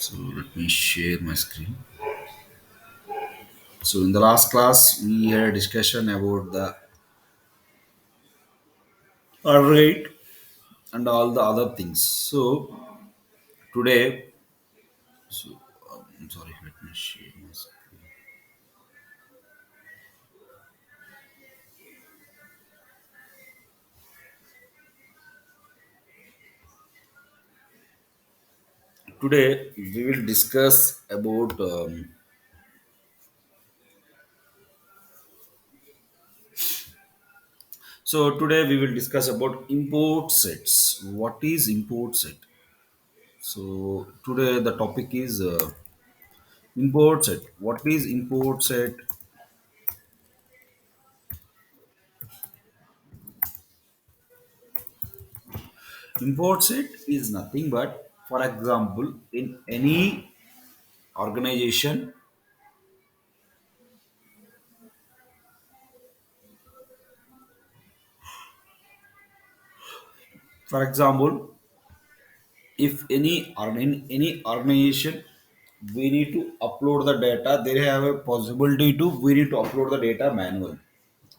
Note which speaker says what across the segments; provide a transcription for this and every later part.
Speaker 1: So let me share my screen. So in the last class, we had a discussion about the rate and all the other things. So today, so I'm sorry, let me share my screen. Today we will discuss about. So today we will discuss about import sets. What is import set? So today the topic is import set. What is import set? Import set is nothing but, for example, in any organization, for example, if any or in any organization we need to upload the data, they have a possibility to we need to upload the data manually.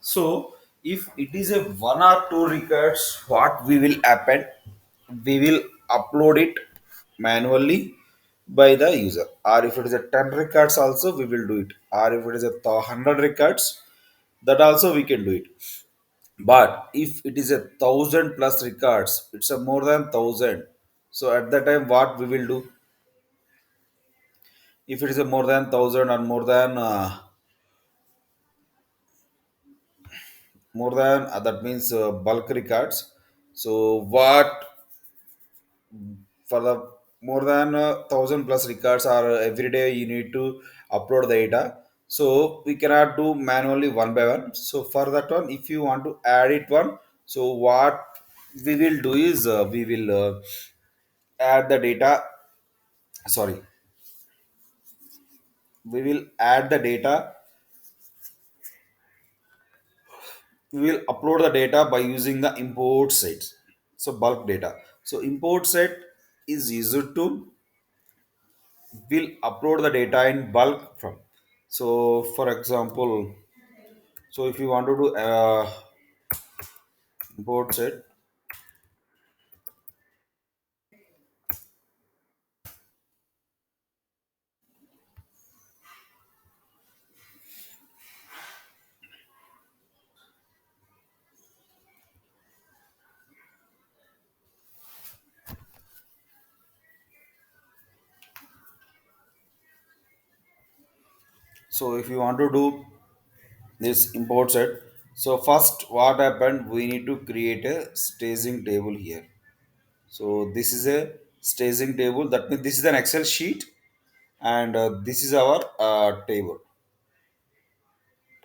Speaker 1: So if it is a one or two records, what we will happen, we will upload it manually by the user. Or if it is a 10 records also we will do it. Or if it is a 100 records, that also we can do it. But if it is a 1,000 plus records, it's a more than 1,000. So at that time, what we will do? If it is a more than 1,000 or more than that means bulk records. So what for the more than 1,000 plus records are every day you need to upload the data. So we cannot do manually one by one. So for that one, if you want to add it one, so what we will do is we will add the data. Sorry, we will add the data. We will upload the data by using the import sets. So bulk data. So import set is used to will upload the data in bulk from. So for example, so if you want to do import set, so if you want to do this import set, so first what happened, we need to create a staging table here. So this is a staging table, that means this is an Excel sheet, and this is our table.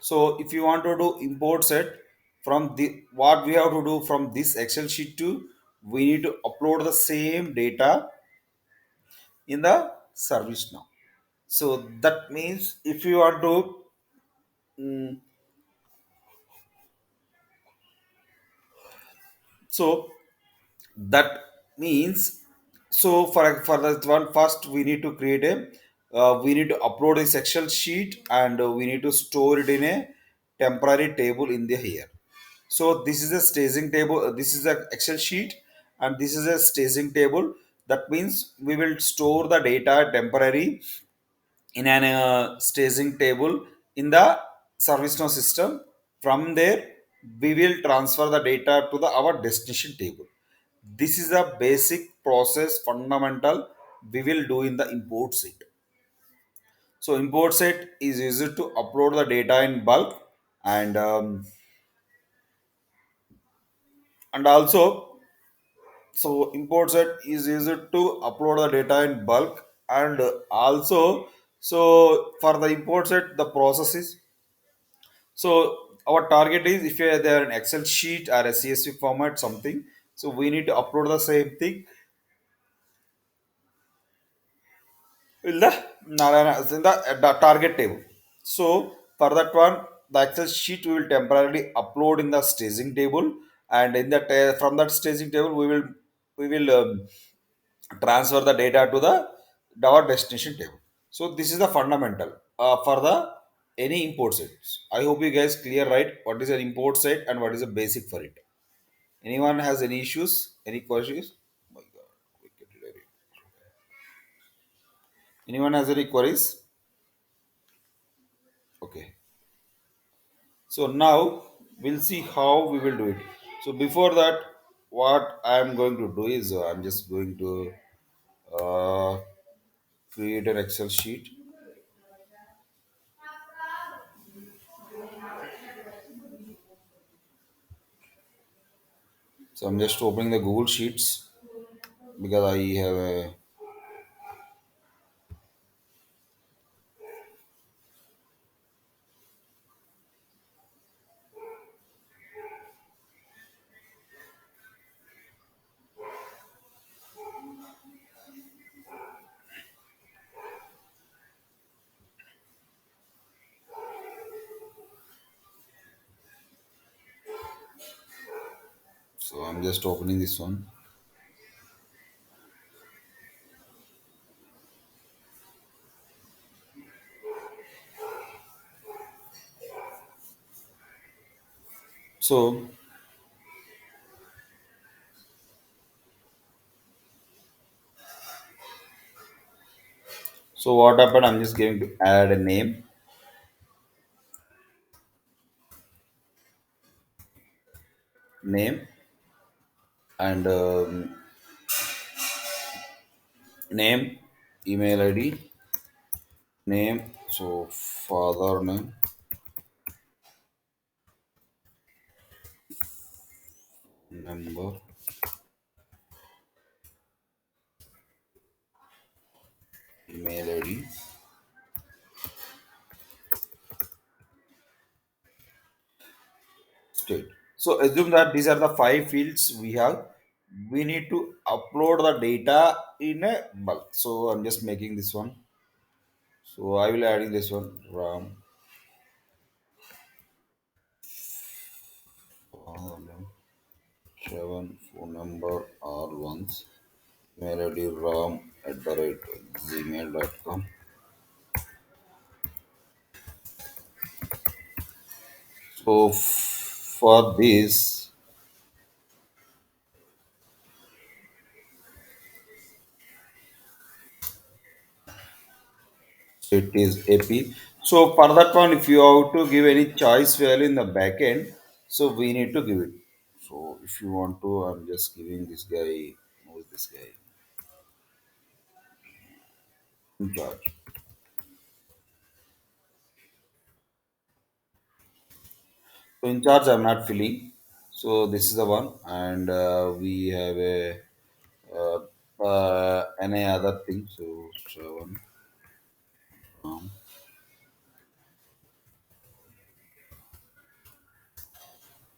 Speaker 1: So if you want to do import set from the what we have to do from this Excel sheet to, we need to upload the same data in the service now. So that means if you want to mm, so that means, so for that one, first we need to create a we need to upload a Excel sheet, and we need to store it in a temporary table in the here. So this is a staging table. This is a Excel sheet, and this is a staging table. That means we will store the data temporary in an staging table in the ServiceNow system. From there, we will transfer the data to the our destination table. This is a basic process, fundamental we will do in the import set. So import set is used to upload the data in bulk, and also, so import set is used to upload the data in bulk, and also, so for the import set the process is, so our target is, if you are there an Excel sheet or a CSV format something, so we need to upload the same thing in the in the target table. So for that one, the Excel sheet we will temporarily upload in the staging table, and in that from that staging table we will transfer the data to the our destination table. So this is the fundamental for the any import set. I hope you guys clear right what is an import set and what is the basic for it. Anyone has any issues? Any questions? Oh my God. Anyone has any queries? Okay. So now we'll see how we will do it. So before that, what I'm going to do is I'm just going to uh, create an Excel sheet. So I'm just opening the Google Sheets because I have a. So I'm just opening this one. So what happened? I'm just going to add a name, and name, email ID, name. So father name, number, email ID, state. So assume that these are the five fields we have. We need to upload the data in a bulk. So I'm just making this one. So I will adding this one RAM, seven phone number all ones, email ID RAM @gmail.com. So for this it is AP. So for that one, if you have to give any choice value in the backend, so we need to give it. So if you want to, I'm just giving this guy, who is this guy, in charge. So in charge, I'm not filling. So this is the one, and we have a any other thing. So seven, um,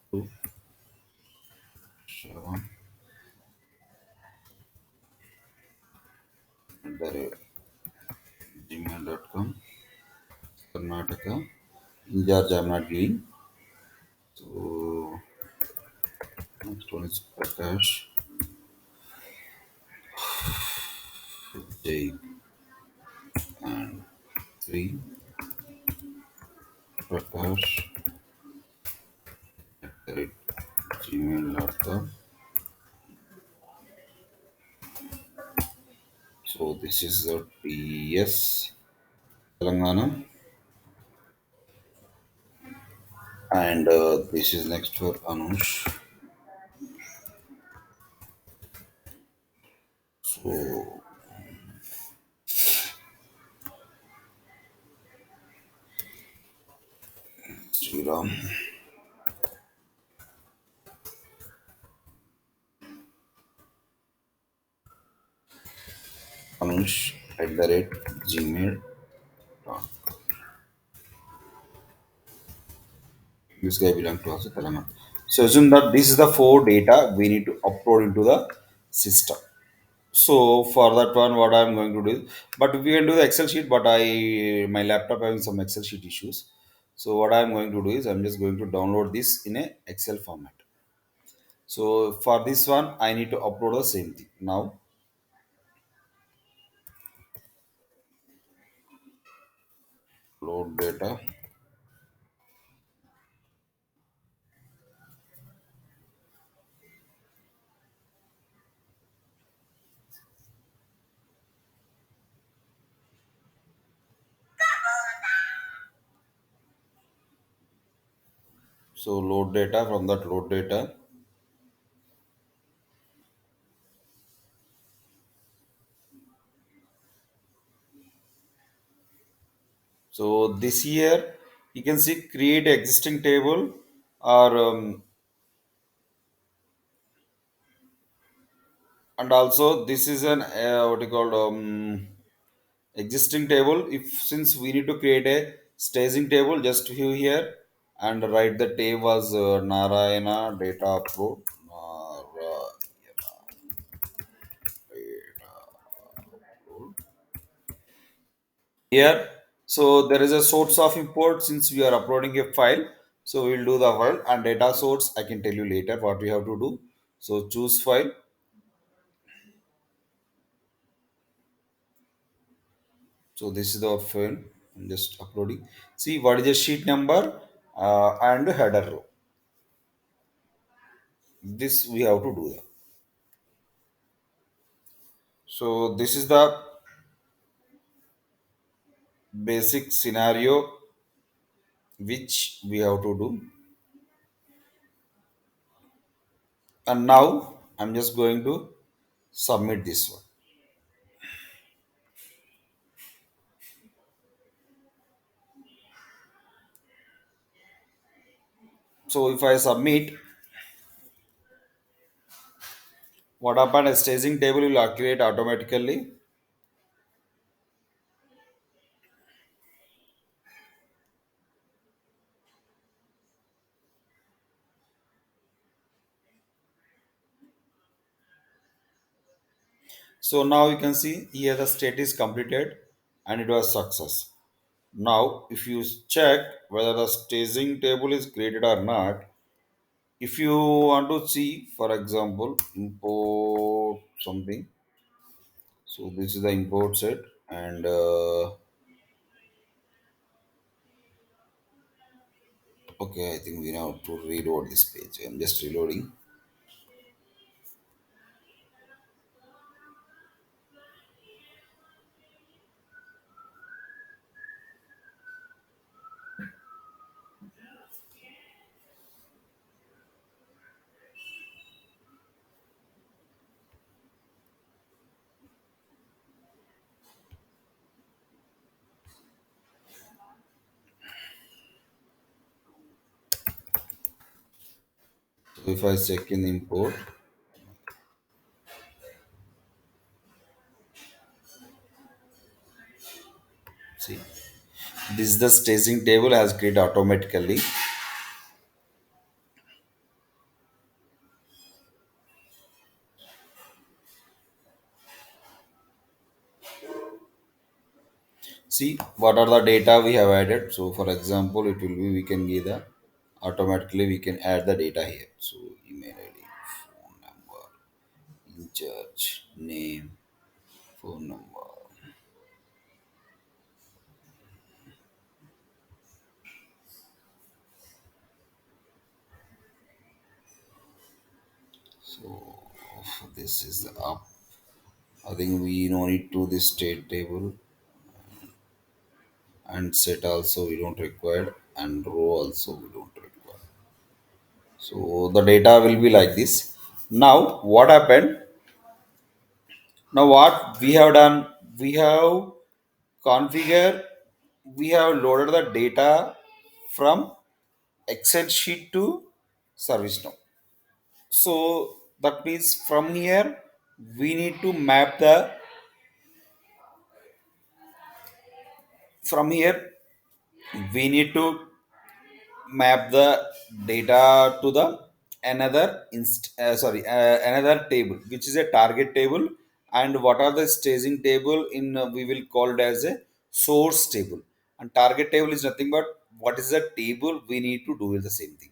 Speaker 1: two, seven, at the rate gmail.com. Karnataka. In charge, I'm not giving. So next one is Prakash J and three Prakash at gmail.com. So this is the TS Telangana, and this is next for Anush. So Sriram Anush @gmail. This guy belongs to also Telangana. So assume that this is the four data we need to upload into the system. So for that one, what I'm going to do, but we can do the Excel sheet, but my laptop having some Excel sheet issues. So what I'm going to do is I'm just going to download this in a Excel format. So for this one, I need to upload the same thing. Now, load data. So load data, from that load data. So this here you can see create existing table, or and also this is an what you call existing table. If since we need to create a staging table, just view here and write the table was Narayana data upload. Here, so there is a source of import since we are uploading a file. So we'll do the file and data source. I can tell you later what we have to do. So choose file. So this is the file. I'm just uploading. See what is the sheet number and header row. This we have to do that. So this is the basic scenario which we have to do. And now I'm just going to submit this one. So if I submit, what happened? A staging table will create automatically. So now you can see here the state is completed and it was success. Now if you check whether the staging table is created or not, if you want to see, for example, import something. So this is the import set, and okay, I think we now have to reload this page. I'm just reloading. So if I check in import, see this is the staging table has created automatically. See what are the data we have added. So for example, it will be we can give the automatically we can add the data here. So email ID, phone number, in charge, name, phone number. So this is the up. I think we no need to this state table, and set also we don't require, and row also we don't require. So the data will be like this. Now what happened? Now what we have done? We have configure. We have loaded the data from Excel sheet to ServiceNow. So that means from here we need to map the from here we need to map the data to the another table which is a target table, and what are the staging table in we will call it as a source table, and target table is nothing but what is the table we need to do with the same thing.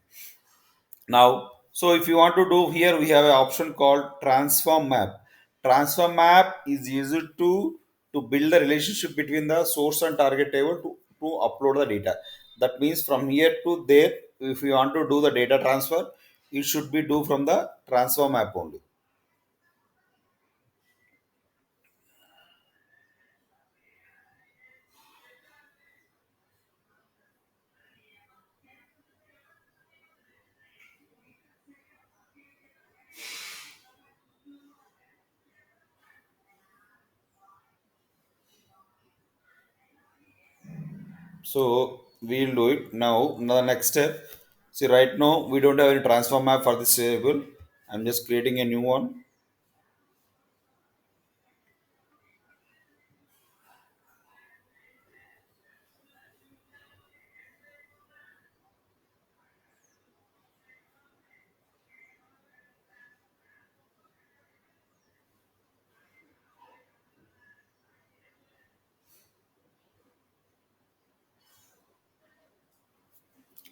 Speaker 1: Now so if you want to do here, we have an option called transform map. Transform map is used to build the relationship between the source and target table to to upload the data. That means from here to there, if you want to do the data transfer, it should be do from the transform app only. So we'll do it now. Now the next step. See, right now we don't have any transform map for this table. I'm just creating a new one.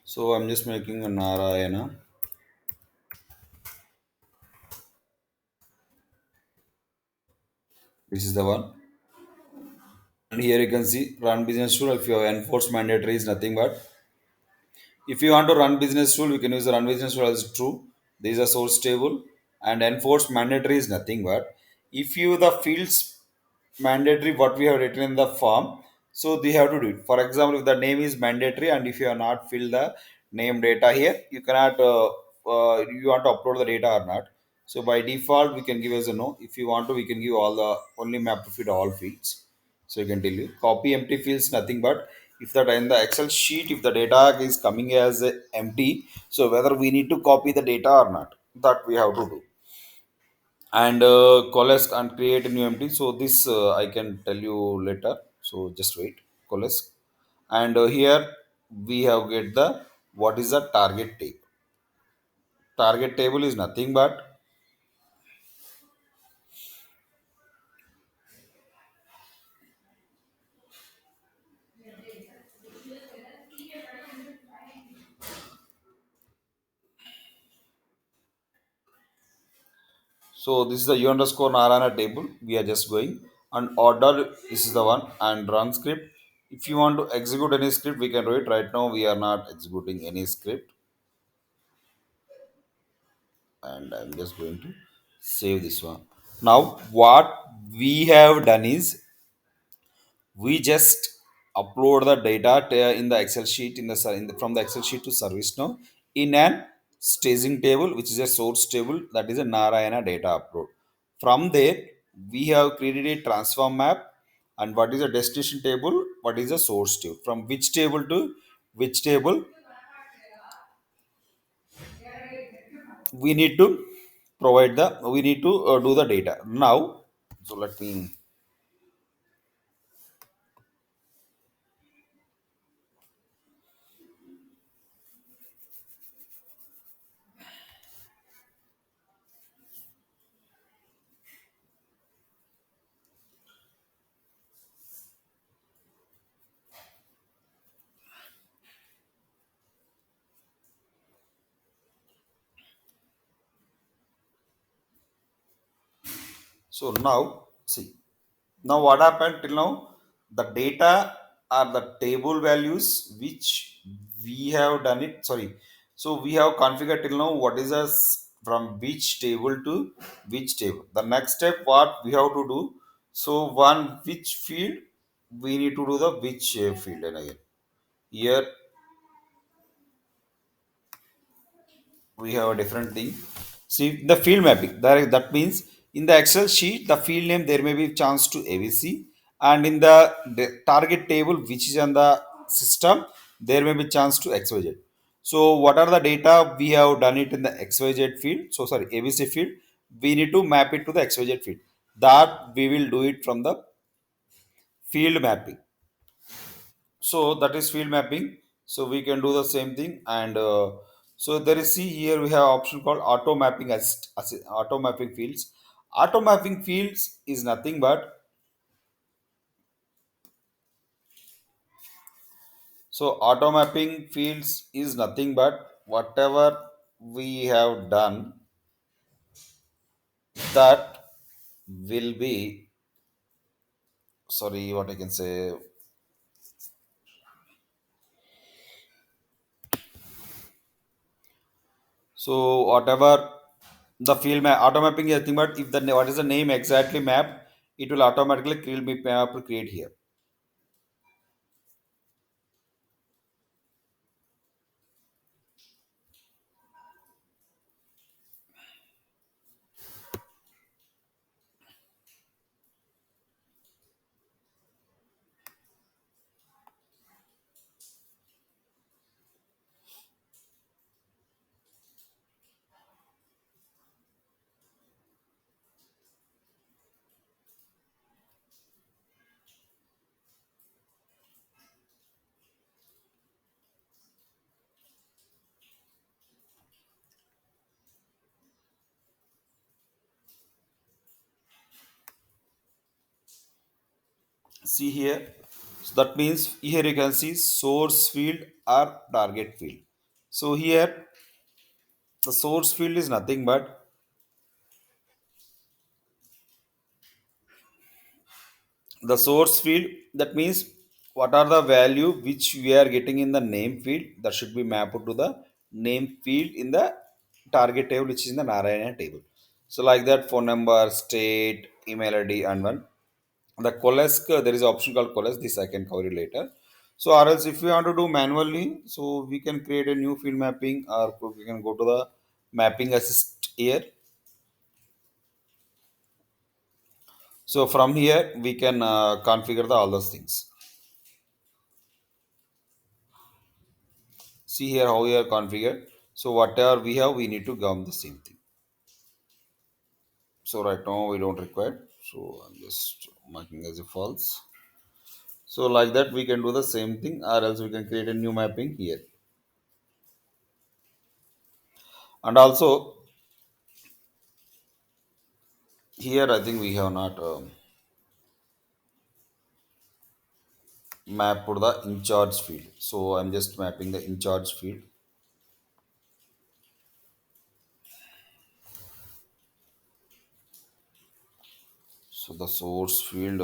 Speaker 1: So I'm just making a Narayana. This is the one. And here you can see run business tool. If you have enforced mandatory is nothing but if you want to run business tool, you can use the run business tool as true. This is a source table and enforced mandatory is nothing but if you the fields mandatory what we have written in the form, so they have to do it. For example, if the name is mandatory and if you have not filled the name data here, you cannot you want to upload the data or not. So by default, we can give as a no. If you want to, we can give all the only map to fit all fields. So you can tell you copy empty fields nothing but if that in the Excel sheet if the data is coming as empty, so whether we need to copy the data or not, that we have to do. And coalesce and create a new empty. So this I can tell you later. So just wait. Coalesce and here we have get the what is the target table. Target table is nothing but so this is the u underscore narana table. We are just going and order. This is the one and run script. If you want to execute any script, we can do it. Right now we are not executing any script and I'm just going to save this one. Now what we have done is we just upload the data in the excel sheet from the excel sheet to ServiceNow in an staging table which is a source table, that is a narayana data upload. From there we have created a transform map and what is a destination table, what is a source table, from which table to which table we need to provide the we need to do the data now. So let me. So now, see, now what happened till now? The data are the table values which we have done it. Sorry, so we have configured till now what is us from which table to which table. The next step, what we have to do? So one which field we need to do the which field and again here we have a different thing. See the field mapping. That means in the Excel sheet, the field name there may be chance to ABC, and in the target table which is on the system, there may be chance to XYZ. So what are the data we have done it in the XYZ field? So sorry, ABC field. We need to map it to the XYZ field. That we will do it from the field mapping. So that is field mapping. So we can do the same thing and so there is, see here we have option called auto mapping as auto mapping fields. Auto mapping fields is nothing but so auto mapping fields is nothing but whatever we have done, that will be, sorry what I can say, So whatever the field map auto mapping is nothing but if the what is the name exactly mapped, it will automatically create me map to create here. See here. So that means here you can see source field or target field. So here the source field is nothing but the source field. That means what are the value which we are getting in the name field that should be mapped to the name field in the target table which is in the Narayana table. So like that phone number, state, email ID and one. The coalesce, there is an option called coalesce. This I can cover it later. So, or else if we want to do manually, so we can create a new field mapping, or we can go to the mapping assist here. So from here we can configure all those things. See here how we are configured. So whatever we have, we need to govern the same thing. So right now we don't require. So I'm just marking as a false. So like that we can do the same thing, or else we can create a new mapping here. And also here I think we have not mapped the in charge field. So I'm just mapping the in charge field. So the source field.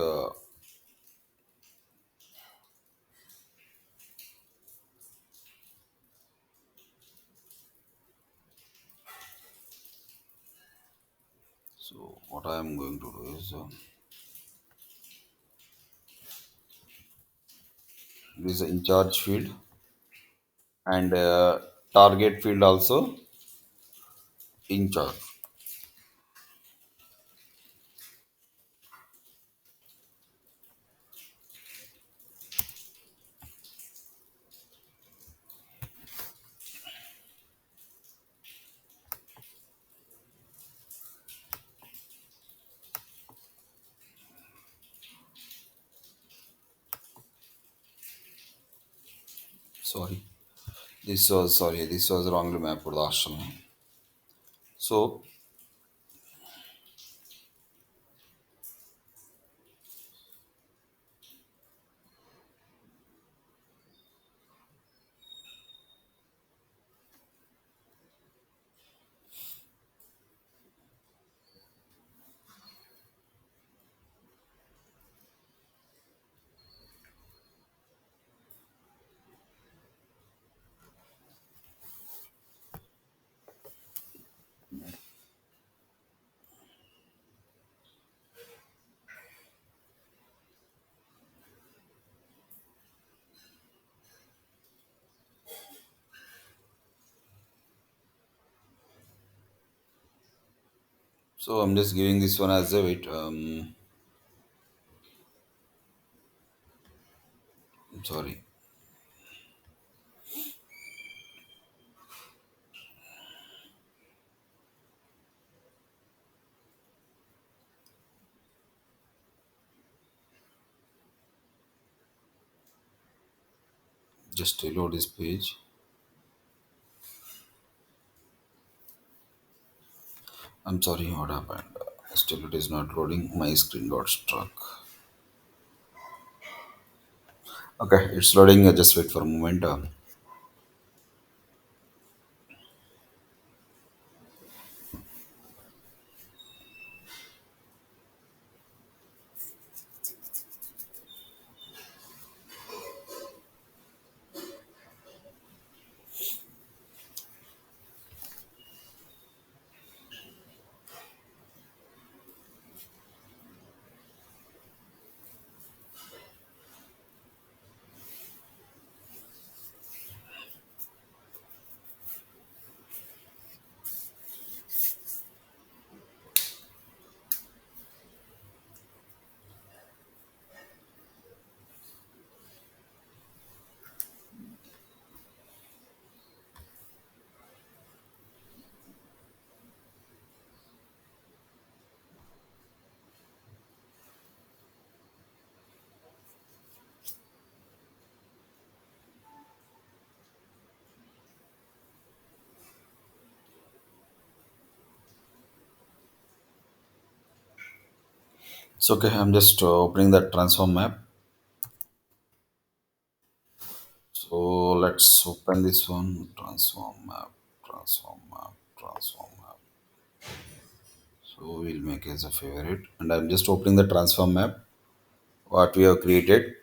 Speaker 1: So what I am going to do is this is the in charge field and target field also in charge. Sorry, this was wrongly mapped for the ashram. So I'm just giving this one as a wait. Sorry, just reload this page. I'm sorry, what happened? Still, it is not loading. My screen got stuck. Okay, it's loading. Just wait for a moment. So okay, I'm just opening the transform map. So let's open this one. Transform map, transform map, transform map. So we'll make as a favorite. And I'm just opening the transform map. What we have created.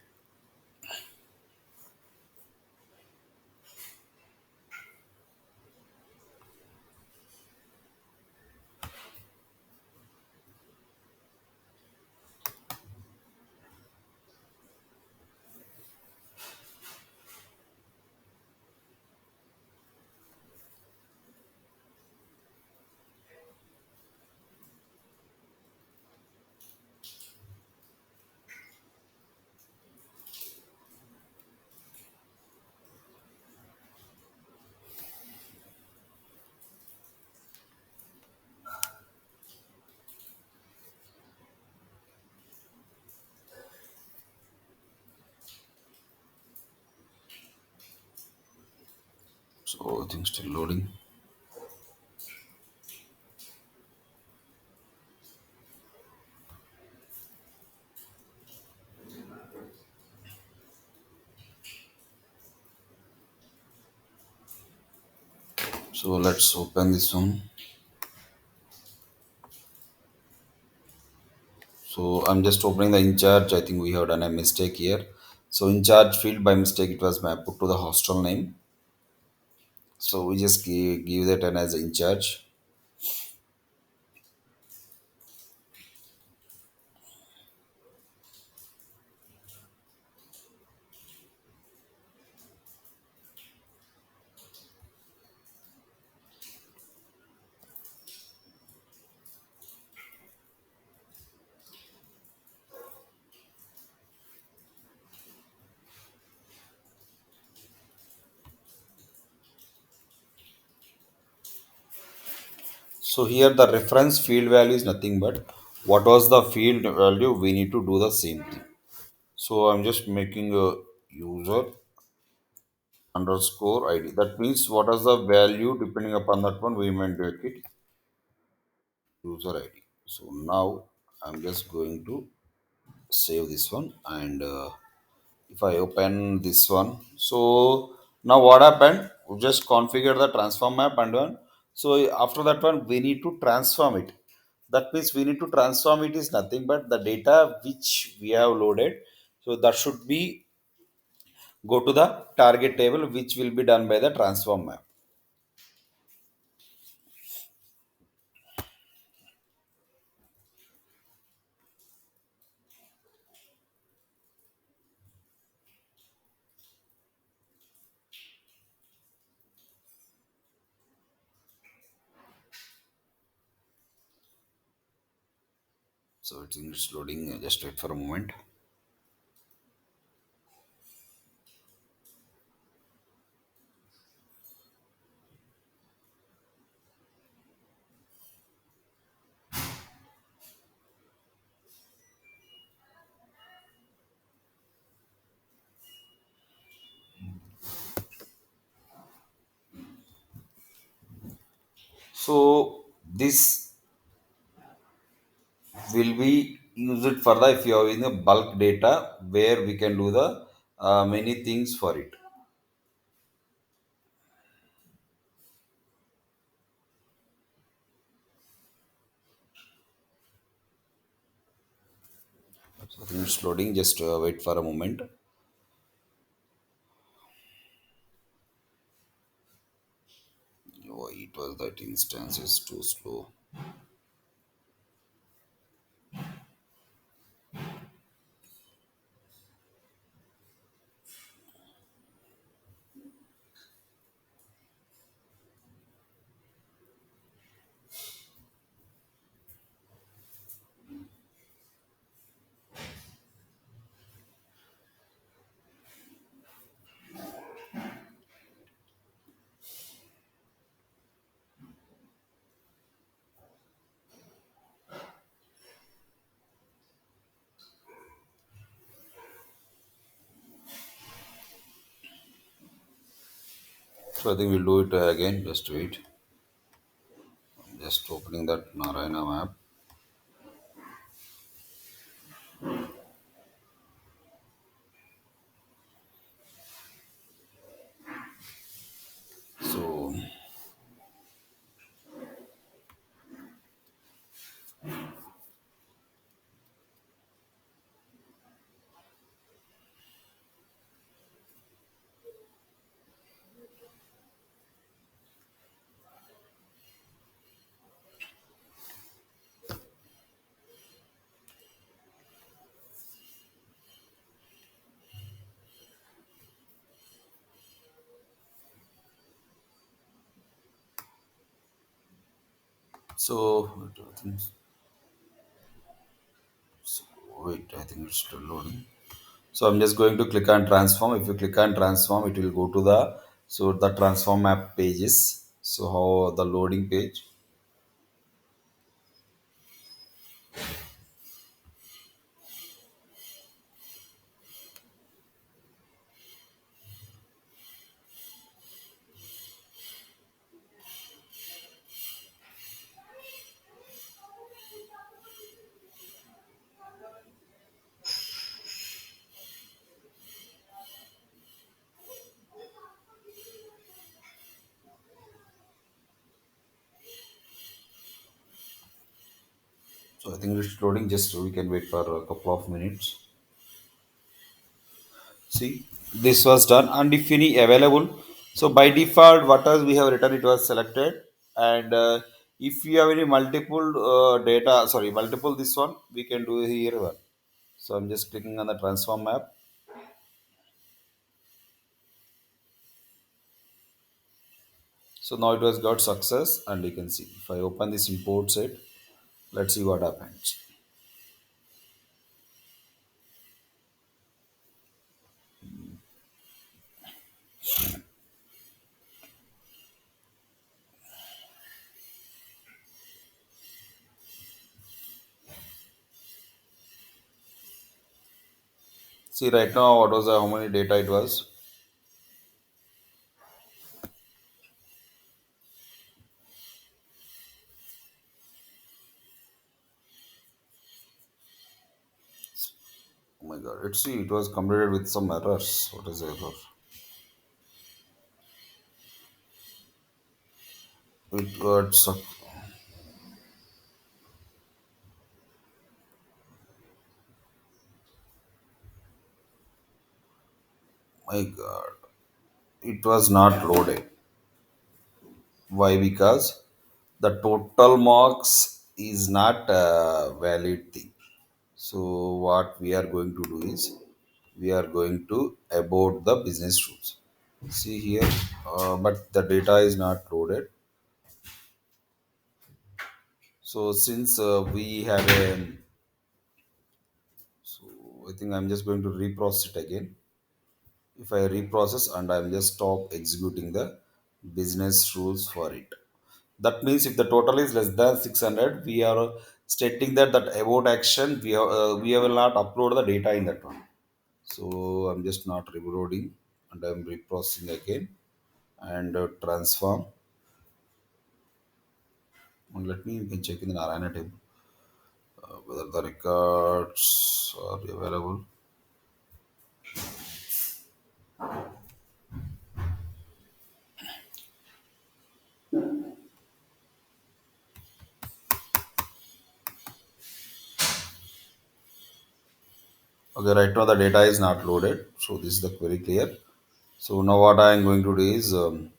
Speaker 1: So I think still loading. So let's open this one. So I'm just opening the in charge. I think we have done a mistake here. So in charge field by mistake it was mapped to the hostel name. So we just give that an as in charge. So here the reference field value is nothing but what was the field value, we need to do the same thing. So I'm just making a user underscore ID. That means what is the value depending upon that one we might make it user ID. So now I'm just going to save this one and if I open this one, so now what happened? We just configure the transform map and one. So after that one, we need to transform it. That means we need to transform it is nothing but the data which we have loaded. So that should be go to the target table, which will be done by the transform map. So it's loading. Just wait for a moment. So this will be used for the if you are in a bulk data where we can do the many things for it. So I think it's loading. Just wait for a moment. Oh, it was that instance is too slow. So I think we'll do it again. Just wait. Just opening that Narayana map. So wait, I think it's still loading. So I'm just going to click on transform. If you click on transform, it will go to the transform map pages. So how the loading page. So I think it's loading. Just we can wait for a couple of minutes. See, this was done, and if any available, so by default, what else we have written, it was selected, and if you have any multiple data, sorry, multiple this one, we can do here one. So I'm just clicking on the transform map. So now it was got success, and you can see if I open this import set, let's see what happens. See right now what was how many data it was. Oh my god, let's see, it was completed with some errors. What is the error? It got my god, it was not loaded. Why? Because the total marks is not a valid thing. So what we are going to do is we are going to about the business rules. See here, but the data is not loaded. So since we have a, so I think I'm just going to reprocess it again. If I reprocess and I'm just stop executing the business rules for it. That means if the total is less than 600, we are stating that about action we will not upload the data in that one. So I'm just not reloading and I'm reprocessing again and transform. And let me you can check in the Narayana table whether the records are available. Okay, right now the data is not loaded, so this is the query clear. So now what I am going to do is, so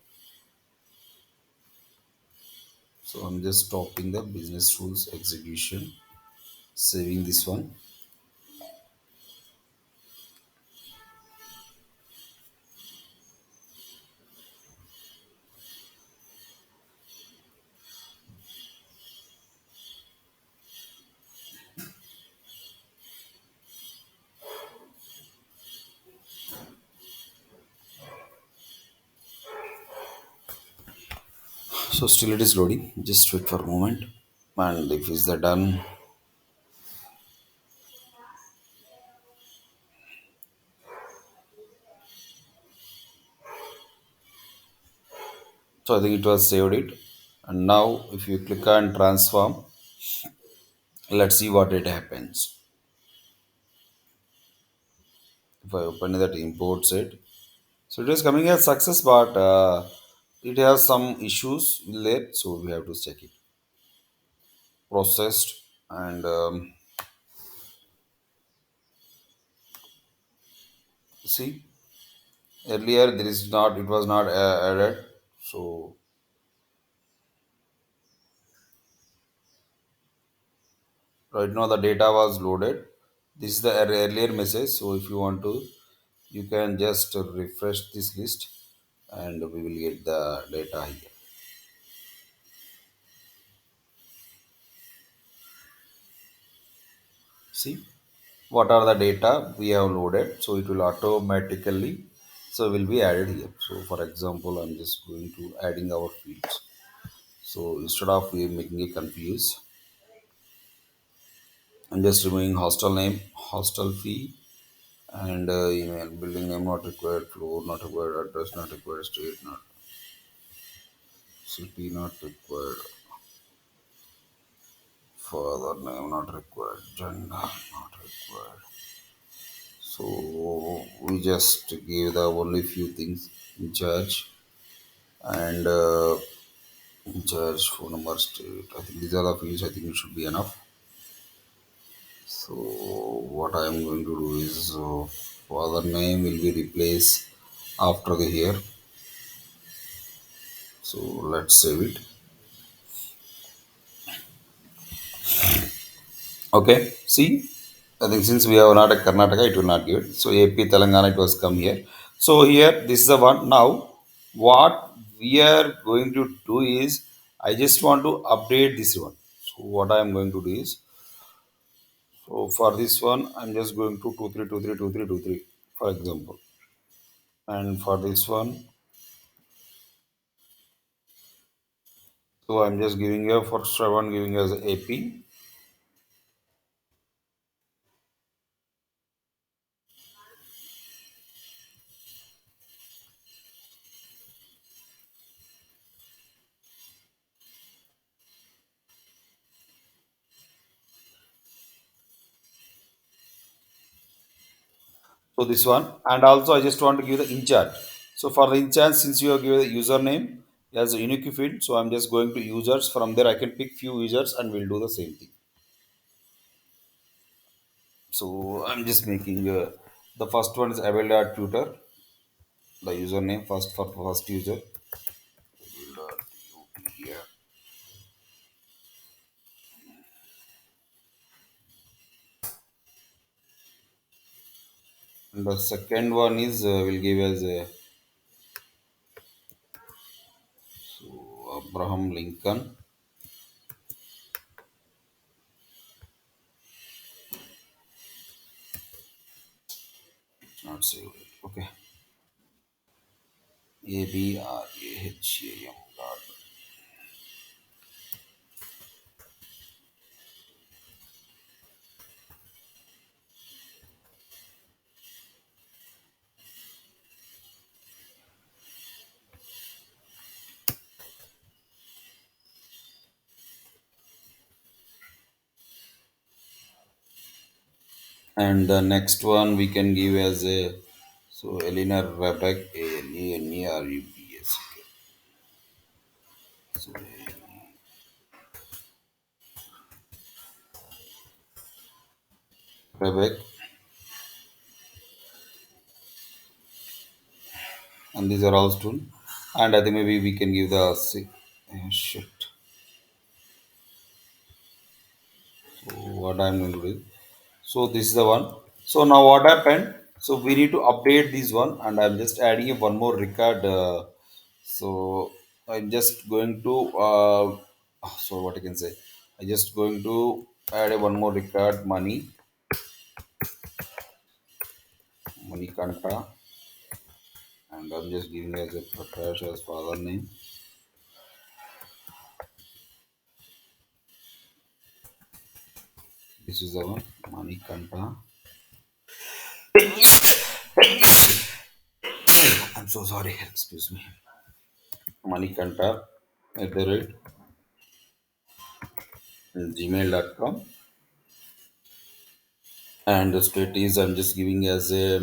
Speaker 1: I'm just stopping the business rules execution, saving this one. So still it is loading. Just wait for a moment, and if it's the done, so I think it was saved it. And now if you click on transform, let's see what it happens. If I open that imports it, so it is coming as success, but it has some issues there, so we have to check it. Processed and see earlier there is not, it was not added. So right now the data was loaded. This is the earlier message. So if you want to, you can just refresh this list and we will get the data here. See what are the data we have loaded, so it will automatically so will be added here. So for example, I'm just going to adding our fields. So instead of we making it confused, I'm just removing hostel name, hostel fee, and email. Building name not required, floor not required, address not required, state not, city not required, father name not required, gender not required. So we just give the only few things: in charge and in charge, phone number, state. I think these are the fields. I think it should be enough. So what I am going to do is father name will be replaced after the here. So let's save it. Okay. See, I think since we have not a Karnataka, it will not give it. So AP Telangana, it was come here. So here, this is the one. Now, what we are going to do is, I just want to update this one. So what I am going to do is, so for this one, I'm just going to 23232323, for example. And for this one, so I'm just giving you for Shravan, giving as AP. So this one, and also I just want to give the in charge. So for the in charge, since you have given the username as a unique field, so I'm just going to users. From there, I can pick few users and we'll do the same thing. So I'm just making the first one is Abel tutor, the username first for first user. Yeah. And the second one is will give as a Abraham Lincoln. Not saved. Okay. Abraham. And the next one we can give as a so Eleanor Rebek Alerubs. So Rebek, and these are all student. And I think maybe we can give the shit. So what I'm going to do. So this is the one. So now what happened? So we need to update this one, and I'm just adding one more record. So I'm just going to so what I can say. I just going to add one more record money kanta, and I'm just giving as a Prakash as father name. This is the one money kanta. I'm so sorry. Excuse me. Money kanta at the rate gmail.com, and the state is I'm just giving as a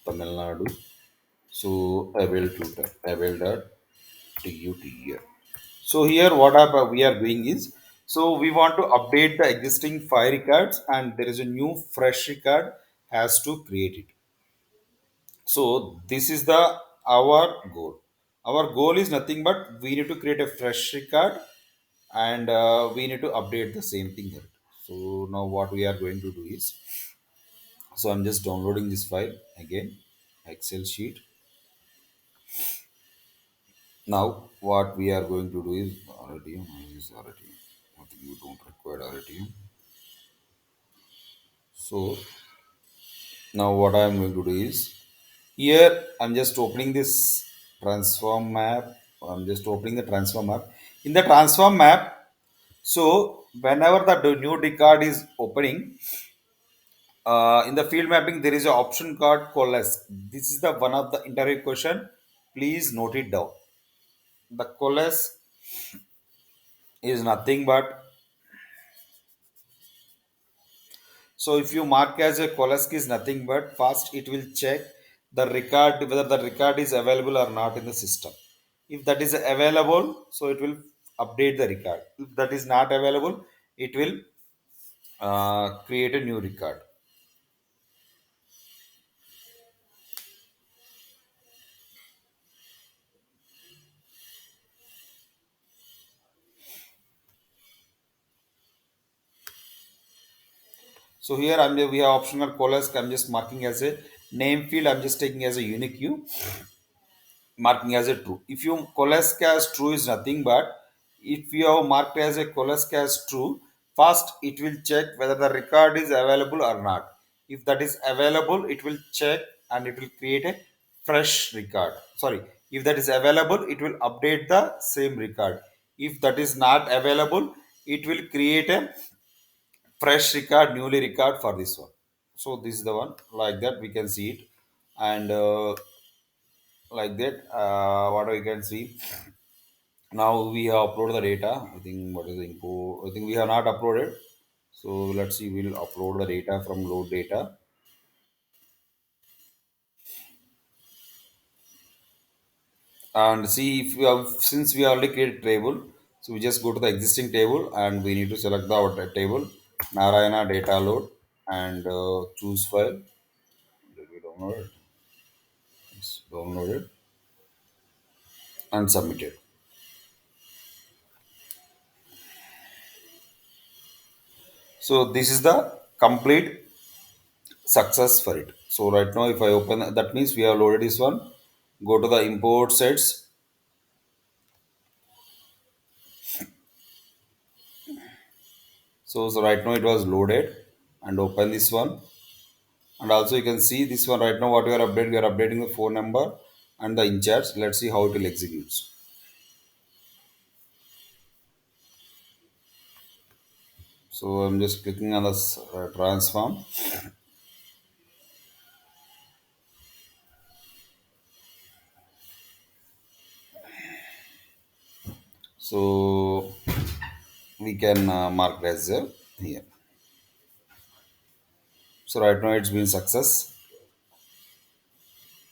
Speaker 1: Tamil Nadu. So I will tutor. I will dot tut. So here what we are doing is, so we want to update the existing file records, and there is a new fresh record has to create it. So this is the our goal. Our goal is nothing but we need to create a fresh record, and we need to update the same thing here. So now what we are going to do is, so I'm just downloading this file again, Excel sheet. Now what we are going to do is RTM. This is RTM. I think you don't require RTM. So now what I'm going to do is, here I'm just opening this transform map. I'm just opening the transform map. In the transform map, so whenever the new record is opening, in the field mapping there is an option called coalesce. This is the one of the interview question. Please note it down. The coalesce is nothing but, so if you mark as a coalesce is nothing but, first it will check the record whether the record is available or not in the system. If that is available, so it will update the record. If that is not available, it will create a new record. So here we have optional coalesce. I'm just marking as a name field. I'm just taking as a unique U, marking as a true. If you coalesce as true is nothing but, if you have marked as a coalesce as true, first it will check whether the record is available or not. If that is available, it will check and it will create a fresh record. Sorry, if that is available, it will update the same record. If that is not available, it will create a fresh record, newly record for this one. So this is the one, like that we can see it. And like that, what we can see, now we have uploaded the data. I think what is the info, I think we have not uploaded. So let's see, we'll upload the data from load data. And see, if we have, since we already created table, so we just go to the existing table and we need to select the our table, Narayana data load, and choose file. Let me download it. It's downloaded and submitted. So this is the complete success for it. So right now, if I open, that means we have loaded this one. Go to the import sets. So right now it was loaded, and open this one. And also you can see this one right now. What we are updating, we are updating the phone number and the in charge. Let's see how it will execute. So I'm just clicking on this transform. So we can mark it as here. So right now it's been success.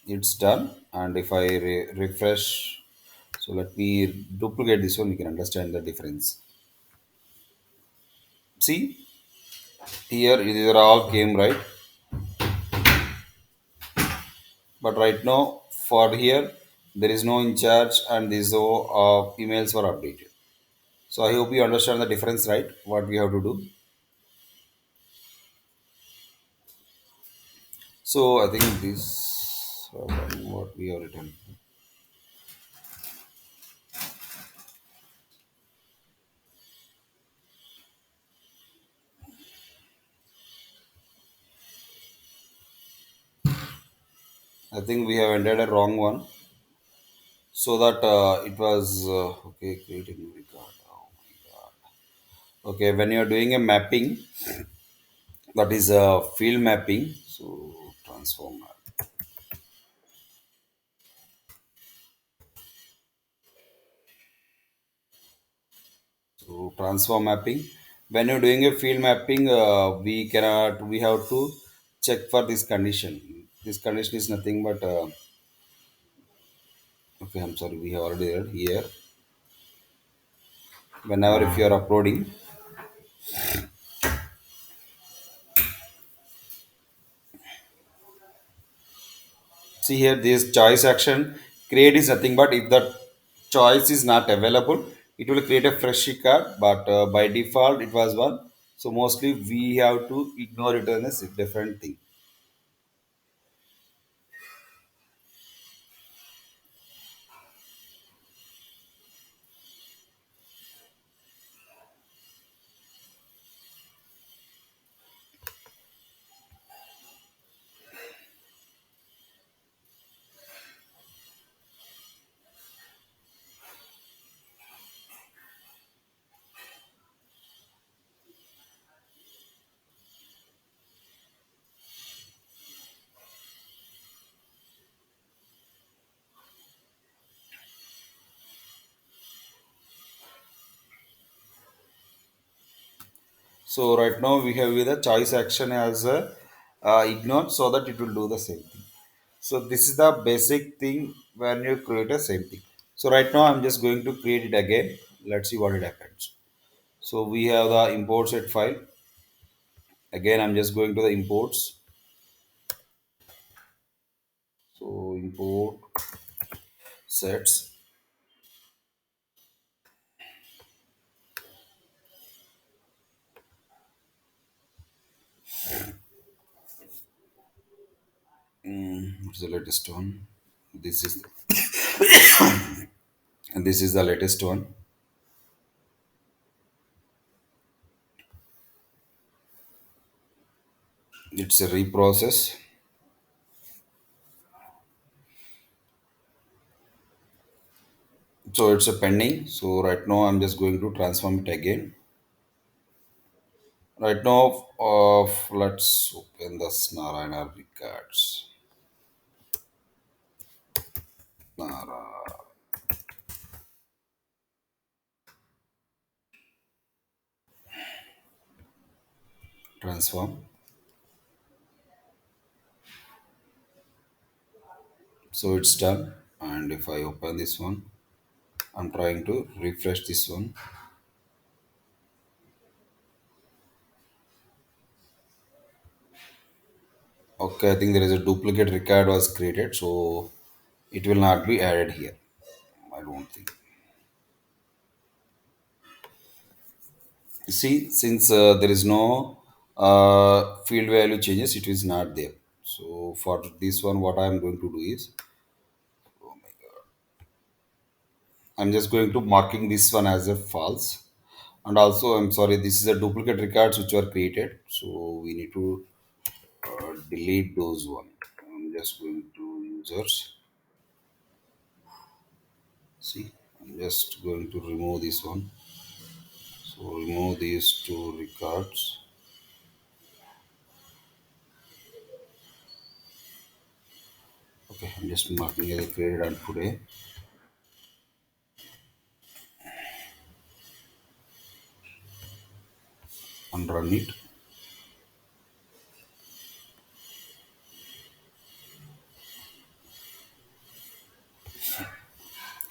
Speaker 1: It's done. And if I refresh, so let me duplicate this one. You can understand the difference. See, here these are all came right, but right now for here there is no in charge and these no emails were updated. So I hope you understand the difference, right? What we have to do. So I think this what we have written. I think we have entered a wrong one. So that it was okay. Create a new record. Oh my God. Okay, when you are doing a mapping, that is a field mapping. So transform. So transform mapping. When you're doing a field mapping, we have to check for this condition. This condition is nothing but okay. I'm sorry, we have already read here. Whenever if you are uploading, see here this choice action create is nothing but if the choice is not available, it will create a fresh record. But by default, it was one. So mostly we have to ignore it as a different thing. So right now we have with the choice action as a ignore, so that it will do the same thing. So this is the basic thing when you create a same thing. So right now I'm just going to create it again. Let's see what it happens. So we have the import set file. Again, I'm just going to the imports. So import sets. What's the latest one? This is and this is the latest one. It's a reprocess. So it's a pending. So right now I'm just going to transform it again. Right now, let's open the Narayana records. Nara transform. So it's done. And if I open this one, I'm trying to refresh this one. Okay, I think there is a duplicate record was created, so it will not be added here. I don't think. See, since there is no field value changes, it is not there. So for this one, what I am going to do is, I'm just going to marking this one as a false. And also, I'm sorry, this is a duplicate records which were created. So we need to delete those one. I'm just going to users. See, I'm just going to remove this one. So remove these two records. Okay, I'm just marking as a created on today and run it.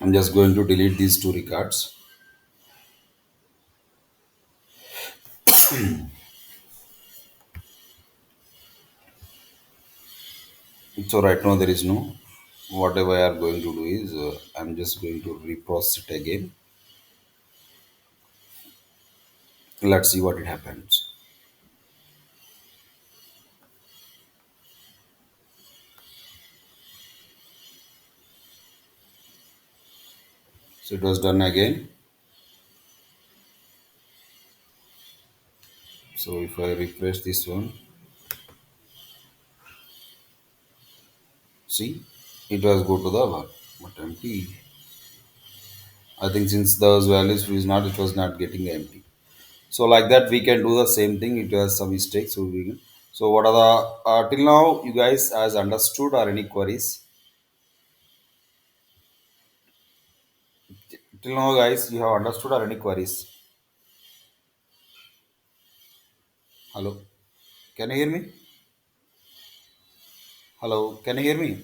Speaker 1: I'm just going to delete these two records. So right now there is no. Whatever I are going to do is I'm just going to reprocess it again. Let's see what it happens. So it was done again. So if I refresh this one, see, it was go to the one, but empty. I think since those values is not, it was not getting empty. So like that, we can do the same thing. It has some mistakes. So we can. So what are the till now you guys has understood or any queries? Till now, guys, you have understood or any queries? Hello, can you hear me? Hello, can you hear me?